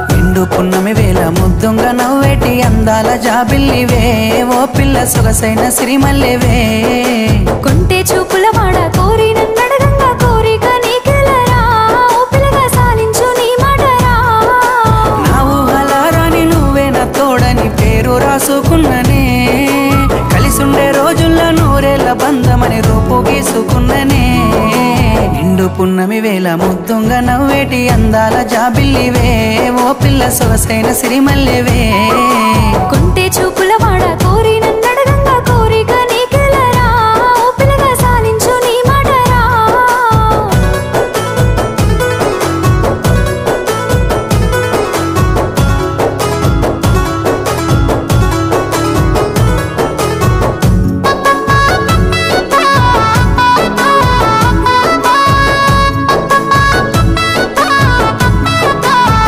నిండు పున్నమి వేళ ముద్దుంగ నవ్వేటి అందాల జాబిల్లివే ఓ పిల్ల సొగసైన సిరిమల్లెవే కొంటే చూపుల వాడ కోరి నన్నడగంగా కోరిక నీకెలరా ఓ పిల్లగా సాలించు నీ మాటరా నా ఊహలారాని నువ్వే నా తోడని పేరు రాసుకున్ననే కలిసుండే రోజుల్లో నూరేళ్ల బంధమని రూపు గీసుకున్ననే నిండు పున్నమి వేళ ముద్దుంగ నవ్వేటి అందాల జాబిల్లివే ఓ పిల్ల సొగసైన సిరిమల్లెవే కొంటే చూపుల